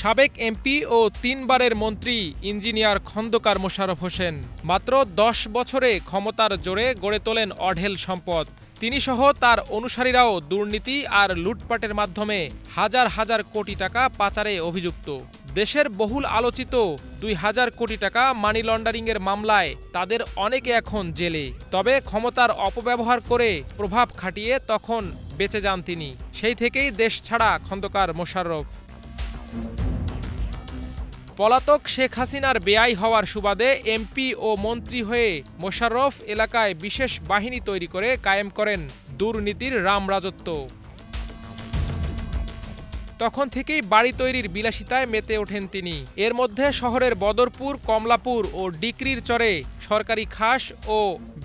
সাবেক এমপি ও ৩ বারের মন্ত্রী ইঞ্জিনিয়ার খন্দকার মোশাররফ হোসেন মাত্র ১০ বছরে ক্ষমতার জোরে গড়ে তোলেন অঢেল সম্পদ। তিনি সহ তার অনুসারীরাও দুর্নীতি আর লুটপাটের মাধ্যমে হাজার হাজার কোটি টাকা পাচারে অভিযুক্ত। দেশের বহুল আলোচিত ২,০০০ কোটি টাকা মানি লন্ডারিংয়ের মামলায় তাদের অনেকে এখন জেলে। তবে ক্ষমতার অপব্যবহার করে প্রভাব খাটিয়ে তখন বেঁচে যান তিনি। সেই থেকেই দেশ ছাড়া খন্দকার মোশাররফ। পলাতক শেখ হাসিনার বেআই হওয়ার সুবাদে এমপি ও মন্ত্রী হয়ে মোশাররফ এলাকায় বিশেষ বাহিনী তৈরি করে কায়েম করেন দুর্নীতির রামরাজত্ব। তখন থেকেই বাড়ি তৈরির বিলাসিতায় মেতে ওঠেন তিনি। এর মধ্যে শহরের বদরপুর, কমলাপুর ও ডিকরির চরে সরকারি খাস ও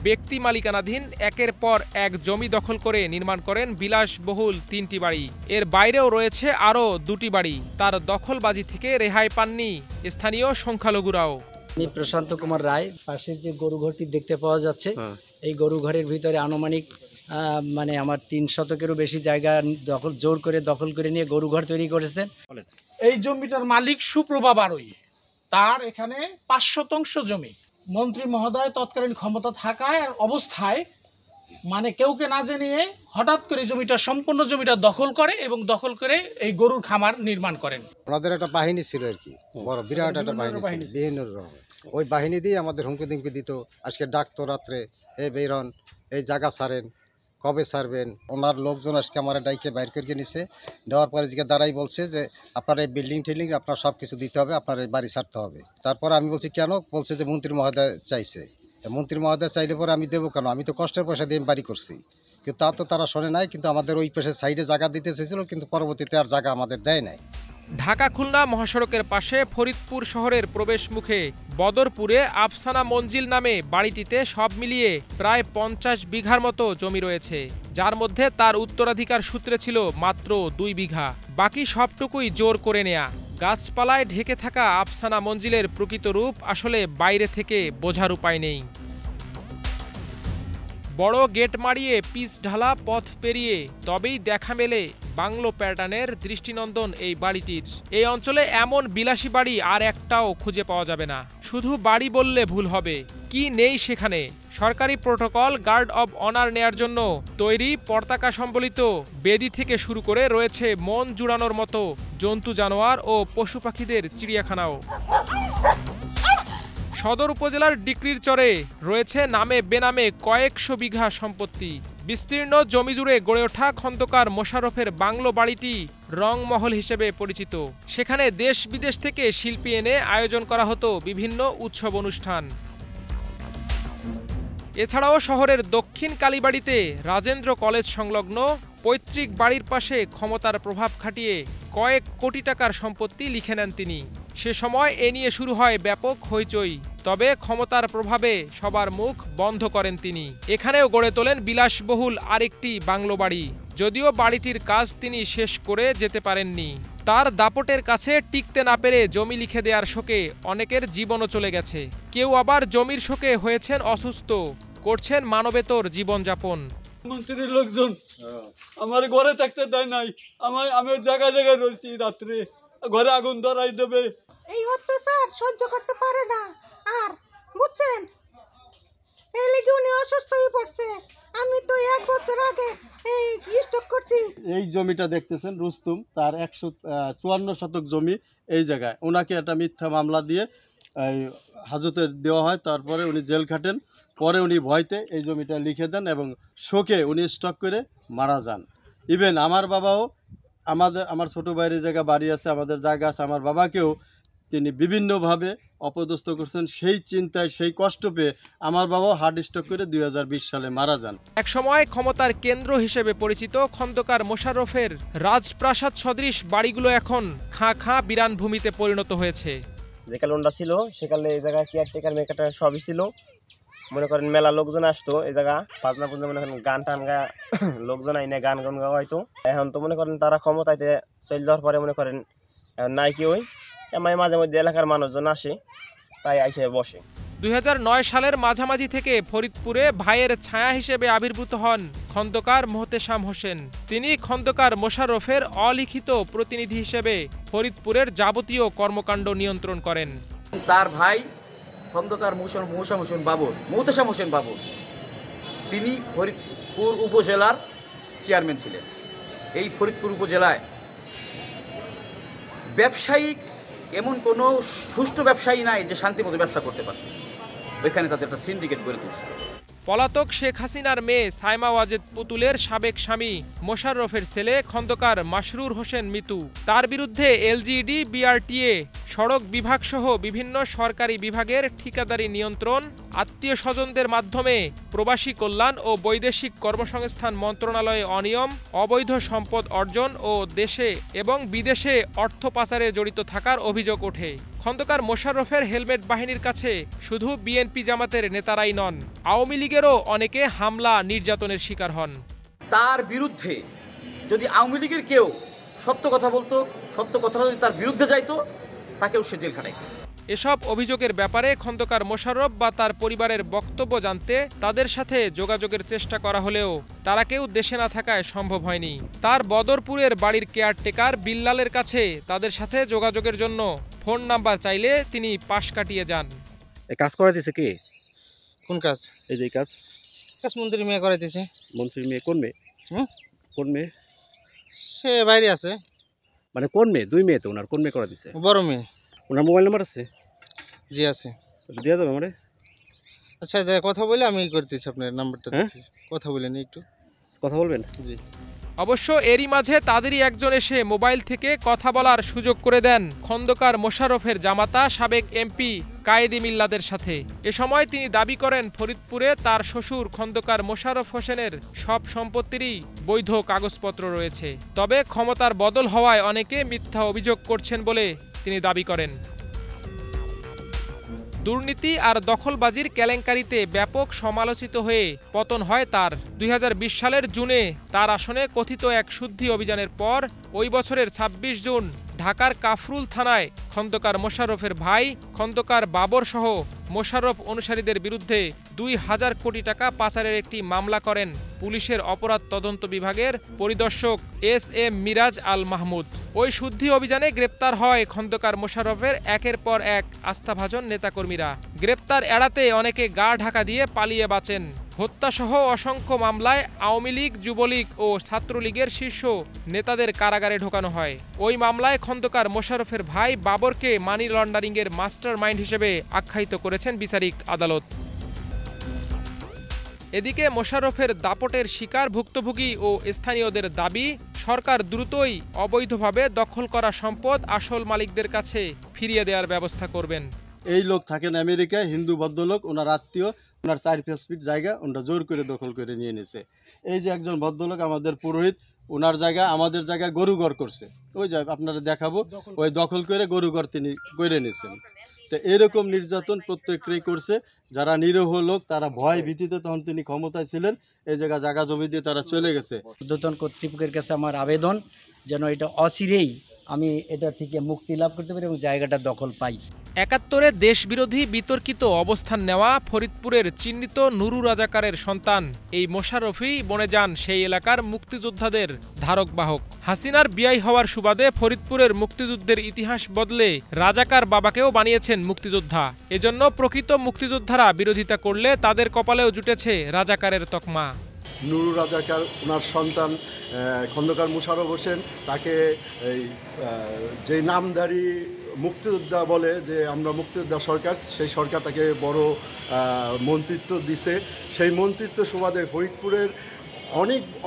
ব্যক্তি মালিকানাধীন একের পর এক জমি দখল করে নির্মাণ করেন বিলাসবহুল ৩টি বাড়ি। এর বাইরেও রয়েছে আরও ২টি বাড়ি। তার দখলবাজি থেকে রেহাই পাননি স্থানীয় সংখ্যালঘুরাও। আমি প্রশান্ত কুমার রায়। পাশের যে গরু ঘরটি দেখতে পাওয়া যাচ্ছে, এই গরু ঘরের ভিতরে আনুমানিক আমার ৩ শতকেরও বেশি জায়গা জোর করে দখল করে নিয়ে গরু ঘর তৈরি করেছেন। এই জমিটার মালিক সুপ্রভা বারুই, তার এখানে ৫ শতাংশ জমি। মন্ত্রী মহোদয় তৎকালীন ক্ষমতা থাকায় অবস্থায় কেউকে না জানিয়ে হঠাৎ করে সম্পূর্ণ জমিটা দখল করে এবং দখল করে এই গরুর খামার নির্মাণ করেন। ওনাদের একটা বাহিনী ছিল আর কি, বড় বিরাট একটা বাহিনী ছিল। ওই বাহিনী দিয়ে আমাদের হুমকি দিমকি দিত। আজকে ডাকতো রাত্রে, এই বেরন, এই জায়গা ছাড়েন, কবে ছাড়বেন। ওনার লোকজন আজকে আমার ডাইকে বাইর করে নিছে। দেওয়ার পরে আজকে দাঁড়াই বলছে যে আপনার এই বিল্ডিং টিল্ডিং আপনার সব কিছু দিতে হবে, আপনার এই বাড়ি ছাড়তে হবে। তারপরে আমি বলছি কেন? বলছে যে মন্ত্রী মহোদয় চাইছে। মন্ত্রী মহোদয় চাইলে পরে আমি দেবো কেন? আমি তো কষ্টের পয়সা দিয়ে বাড়ি করছি। কিন্তু তা তো তারা শোনে নাই। কিন্তু আমাদের ওই পাশে সাইডে জায়গা দিতে চেয়েছিল, কিন্তু পরবর্তীতে আর জায়গা আমাদের দেয় নাই। ঢাকা খুলনা মহাসড়কের পাশে ফরিদপুর শহরের প্রবেশ মুখে বদরপুরে আফসানা মঞ্জিল নামে বাড়িটিতে সব মিলিয়ে প্রায় ৫০ বিঘার মতো জমি রয়েছে, যার মধ্যে তার উত্তরাধিকার সূত্রে ছিল মাত্র ২ বিঘা। বাকি সবটুকুই জোর করে নেয়া। গাছপালায় ঢেকে থাকা আফসানা মঞ্জিলের প্রকৃত রূপ আসলে বাইরে থেকে বোঝার উপায় নেই। বড় গেট মারিয়ে পিচ ঢালা পথ পেরিয়ে তবেই দেখা মেলে বাংলো প্যাটার্নের দৃষ্টিনন্দন এই বাড়িটির। এই অঞ্চলে এমন বিলাসী বাড়ি আর একটাও খুঁজে পাওয়া যাবে না। শুধু বাড়ি বললে ভুল হবে। কি নেই সেখানে? সরকারি প্রোটোকল, গার্ড অব অনার নেয়ার জন্য তৈরি পতাকা সম্বলিত বেদি থেকে শুরু করে রয়েছে মন জুড়ানোর মতো জন্তু জানোয়ার ও পশু পাখিদের চিড়িয়াখানাও। সদর উপজেলার ডিকরির চরে রয়েছে নামে বেনামে কয়েকশো বিঘা সম্পত্তি। বিস্তীর্ণ জমি জুড়ে গড়ে ওঠা খন্দকার মোশাররফের বাংলো বাড়িটি রংমহল হিসেবে পরিচিত। সেখানে দেশ বিদেশ থেকে শিল্পী এনে আয়োজন করা হতো বিভিন্ন উৎসব অনুষ্ঠান। এছাড়াও শহরের দক্ষিণ কালীবাড়িতে রাজেন্দ্র কলেজ সংলগ্ন পৈতৃক বাড়ির পাশে ক্ষমতার প্রভাব খাটিয়ে কয়েক কোটি টাকার সম্পত্তি লিখে নেন তিনি। সে সময় এ নিয়ে শুরু হয় ব্যাপক হইচই। তবে ক্ষমতার প্রভাবে সবার মুখ বন্ধ করেন তিনি। এখানেও গড়ে তোলেন বিলাসবহুল আরেকটি বাংলো বাড়ি। যদিও বাড়িটির কাজ তিনি শেষ করে যেতে পারেননি। তার দাপটের কাছে টিকতে না পেরে জমি লিখে দেওয়ার শোকে অনেকের জীবনও চলে গেছে। কেউ আবার জমির শোকে হয়েছেন অসুস্থ, করছেন মানবেতর জীবনযাপন। মন্ত্রীর লোকজন আমার ঘরে থাকতে দেয় নাই। আমি জায়গায় জায়গায় রয়েছি, রাত্রে ঘরে আগুন ধরাই দেবে। এই অত্যাচার সহ্য করতে পারে না আর, বুঝছেন? এই লেগে উনি অসুস্থ হয়ে পড়ছে। আমি তো 1 বছর আগে এই স্টক করছি। এই জমিটা দেখতেছেন রুস্তুম, তার 154 শতক জমি এই জায়গায়। ওনাকে একটা মিথ্যা মামলা দিয়ে হাজতে দেওয়া হয়। তারপরে উনি জেল খাটেন। পরে উনি ভয়তে এই জমিটা লিখে দেন এবং শোকে উনি স্টক করে মারা যান। ইভেন আমার বাবাও, আমার ছোটো ভাইয়ের জায়গা বাড়ি আছে, আমাদের জায়গা আছে, আমার বাবাকেও তিনি বিভিন্নভাবে অপদস্থ করছেন। সেই চিন্তায়, সেই কষ্ট পেয়ে আমার বাবাও হার্ট স্ট্রোক করে 2020 সালে মারা যান। একসময় ক্ষমতার কেন্দ্র হিসেবে পরিচিত খন্দকার মোশাররফের রাজপ্রাসাদ সদৃশ বাড়িগুলো এখন খাঁ খাঁ বিরান ভূমিতে পরিণত হয়েছে। যে কালনটা ছিল সেকালে এই জায়গায় কেয়ারটেকার মেকারটা সবই ছিল। মনে করেন মেলা লোকজন আসতো এই জায়গা পাজনা পর্যন্ত, মনে করেন গান টান গা লোকজন আইনে গান গান গাওয়া হয়তো। এখন তো মনে করেন তারা ক্ষমতাতে চলে যাওয়ার পরে মনে করেন নাই কি ওই মাঝে মধ্যে এলাকার মানুষজন আসে, তাই আইসে বসে। 2009 সালের মাঝামাঝি থেকে ফরিদপুরে ভাইয়ের ছায়া হিসেবে আবির্ভূত হন খন্দকার মোহতেশাম হোসেন। তিনি খন্দকার মোশাররফের অলিখিত প্রতিনিধি হিসেবে ফরিদপুরের যাবতীয় কর্মকাণ্ড নিয়ন্ত্রণ করেন। তার ভাই খন্দকার মোহতেশাম হোসেন বাবুর তিনি ফরিদপুর উপজেলার চেয়ারম্যান ছিলেন। এই ফরিদপুর উপজেলায় ব্যবসায়িক এমন কোনো সুষ্ঠু ব্যবসায়ী নাই যে শান্তিমতো ব্যবসা করতে পারে। ওইখানে তাদের একটা সিন্ডিকেট গড়ে তুলছে। পলাতক শেখ হাসিনার মেয়ে সাইমা ওয়াজেদ পুতুলের সাবেক স্বামী মোশাররফের ছেলে খন্দকার মাসরুর হোসেন মিতু, তার বিরুদ্ধে এলজিইডি, বিআরটিএ, সড়ক বিভাগ সহ বিভিন্ন সরকারি বিভাগের ঠিকাদারি নিয়ন্ত্রণ, আত্মীয় স্বজনদের মাধ্যমে প্রবাসী কল্যাণ ও বৈদেশিক কর্মসংস্থান মন্ত্রণালয়ে অনিয়ম, অবৈধ সম্পদ অর্জন ও দেশে এবং বিদেশে অর্থ পাচারে জড়িত থাকার অভিযোগ ওঠে। খন্দকার মোশাররফের হেলমেট বাহিনীর কাছে শুধু বিএনপি জামাতের নেতারাই নন, আওয়ামী লীগেরও অনেকে হামলা নির্যাতনের শিকার হন। তার বিরুদ্ধে যদি আওয়ামী লীগের কেউ সত্য কথা বলতো, সত্য কথাটা যদি তার বিরুদ্ধে যাইতো, তাকেও সে জেল খাটাইত। এসব অভিযোগের ব্যাপারে খন্দকার মোশাররফ বা তার পরিবারের বক্তব্য জানতে তাদের সাথে যোগাযোগের চেষ্টা করা হলেও তারা কেউ দেশে না থাকায় সম্ভব হয়নি। তার বদরপুরের বাড়ির কেয়ারটেকার বিল্লালের কাছে তাদের সাথে যোগাযোগের জন্য ফোন নাম্বার চাইলে তিনি পাশ কাটিয়ে যান। কাজ করাইতেছে কে? কোন কাজ? এই যে কাজ মন্ত্রীর মেয়ে করাইতেছে। মন্ত্রীর মেয়ে? কোন মেয়ে? কোন মেয়ে? সে বাইরে আছে। মানে কোন মেয়ে? দুই মেয়ে তো ওনার। কোন মেয়ে করা দিছে? বড় মেয়ে। ওনার মোবাইল নাম্বার আছে? জি আছে। দিয়ে দেবে আমারে? আচ্ছা যা কথা বলে আমি করতেছি, আপনার নাম্বারটা দিচ্ছি। কথা বলে নি, একটু কথা বলবেন? জি। অবশ্য এরই মাঝে তাদেরই একজন এসে মোবাইল থেকে কথা বলার সুযোগ করে দেন খন্দকার মোশাররফের জামাতা সাবেক এমপি কায়েদি মিল্লাদের সাথে। এ সময় তিনি দাবি করেন ফরিদপুরে তার শ্বশুর খন্দকার মোশাররফ হোসেনের সব সম্পত্তিরই বৈধ কাগজপত্র রয়েছে, তবে ক্ষমতার বদল হওয়ায় অনেকে মিথ্যা অভিযোগ করছেন বলে তিনি দাবি করেন। দুর্নীতি আর দখলবাজির কেলেঙ্কারিতে ব্যাপক সমালোচিত হয়ে পতন হয় তার। 2020 সালের জুনে তার আসনে কথিত এক শুদ্ধি অভিযানের পর ওই বছরের 26 জুন ঢাকার কাফরুল থানায় খন্দকার মোশাররফের ভাই খন্দকার বাবর সহ মোশাররফ অনুসারীদের বিরুদ্ধে 2000 কোটি টাকা পাচারের একটি মামলা করেন পুলিশের অপরাধ তদন্ত বিভাগের পরিদর্শক এস.এম. মিরাজ আল মাহমুদ। ওই শুদ্ধি অভিযানে গ্রেপ্তার হয় খন্দকার মোশাররফের একের পর এক আস্থাভাজন নেতাকর্মীরা। গ্রেপ্তার এড়াতে অনেকে গা ঢাকা দিয়ে পালিয়ে বাঁচেন। হত্যাসহ অসংখ্য মামলায় আওয়ামী লীগ, যুবলীগ ও ছাত্রলীগের শীর্ষ নেতাদের কারাগারে ঢোকানো হয়। ওই মামলায় খন্দকার মোশাররফের ভাই বাবরকে মানি লন্ডারিংয়ের মাস্টার মাইন্ড হিসেবে আখ্যায়িত করেছেন বিচারিক আদালত। এদিকে মোশাররফের দাপটের শিকার ভুক্তভোগী ও স্থানীয়দের দাবি, সরকার দ্রুতই অবৈধভাবে দখল করা সম্পদ আসল মালিকদের কাছে ফিরিয়ে দেওয়ার ব্যবস্থা করবেন। এই লোক থাকেন আমেরিকায়, হিন্দু ভদ্রলোক, ওনার আত্মীয়, ওনার 4-5 ফিট জায়গা ওনারা জোর করে দখল করে নিয়ে নিছে। এই যে একজন ভদ্রলোক আমাদের পুরোহিত, ওনার জায়গা আমাদের জায়গায় গরুঘর করছে, ওই যে আপনারা দেখাবো, ওই দখল করে গরুঘর তিনি করে নিয়েছেন। তো এরকম নির্যাতন প্রত্যেককেই করছে। যারা নিরীহ লোক তারা ভয় ভীতিতে, তখন তিনি ক্ষমতায় ছিলেন, এই জায়গা জমি দিয়ে তারা চলে গেছে। ঊর্ধ্বতন কর্তৃপক্ষের কাছে আমার আবেদন যেন এটা অচিরেই আমি এটা থেকে মুক্তি লাভ করতে পারি এবং জায়গাটা দখল পাই। 71-এ দেশবিরোধী বিতর্কিত অবস্থান নেওয়া ফরিদপুরের চিহ্নিত নুরু রাজাকারের সন্তান এই মোশাররফই বনে যান সেই এলাকার মুক্তিযোদ্ধাদের ধারক বাহক। হাসিনার বিয়াই হওয়ার সুবাদে ফরিদপুরের মুক্তিযুদ্ধের ইতিহাস বদলে রাজাকার বাবাকেও বানিয়েছেন মুক্তিযোদ্ধা। এজন্য প্রকৃত মুক্তিযোদ্ধারা বিরোধিতা করলে তাদের কপালেও জুটেছে রাজাকারের তকমা। নুরু রাজাকার, ওনার সন্তান খন্দকার মোশাররফ হোসেন, তাকে এই যে নামধারী মুক্তিযোদ্ধা বলে যে আমরা মুক্তিযোদ্ধা সরকার, সেই সরকার তাকে বড় মন্ত্রিত্ব দিছে। সেই মন্ত্রিত্ব সুবাদে ফরিদপুরের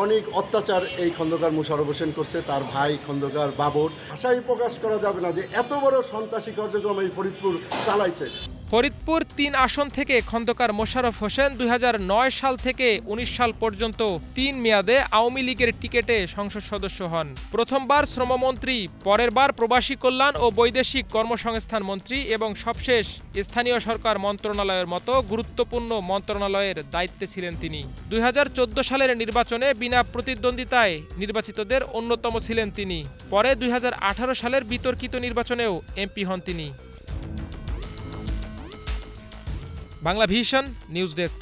অনেক অত্যাচার এই খন্দকার মোশাররফ হোসেন করছে, তার ভাই খন্দকার বাবর। ভাষাই প্রকাশ করা যাবে না যে এত বড় সন্ত্রাসী কার্যক্রম এই ফরিদপুর চালাইছে। ফরিদপুর 3 আসন থেকে খন্দকার মোশাররফ হোসেন 2009 সাল থেকে 19 সাল পর্যন্ত 3 মেয়াদে আওয়ামী লীগের টিকেটে সংসদ সদস্য হন। প্রথমবার শ্রমমন্ত্রী, পরের বার প্রবাসী কল্যাণ ও বৈদেশিক কর্মসংস্থান মন্ত্রী এবং সবশেষ স্থানীয় সরকার মন্ত্রণালয়ের মতো গুরুত্বপূর্ণ মন্ত্রণালয়ের দায়িত্বে ছিলেন তিনি। 2014 সালের নির্বাচনে বিনা প্রতিদ্বন্দ্বিতায় নির্বাচিতদের অন্যতম ছিলেন তিনি। পরে 2018 সালের বিতর্কিত নির্বাচনেও এমপি হন তিনি। Bangla vision news desk.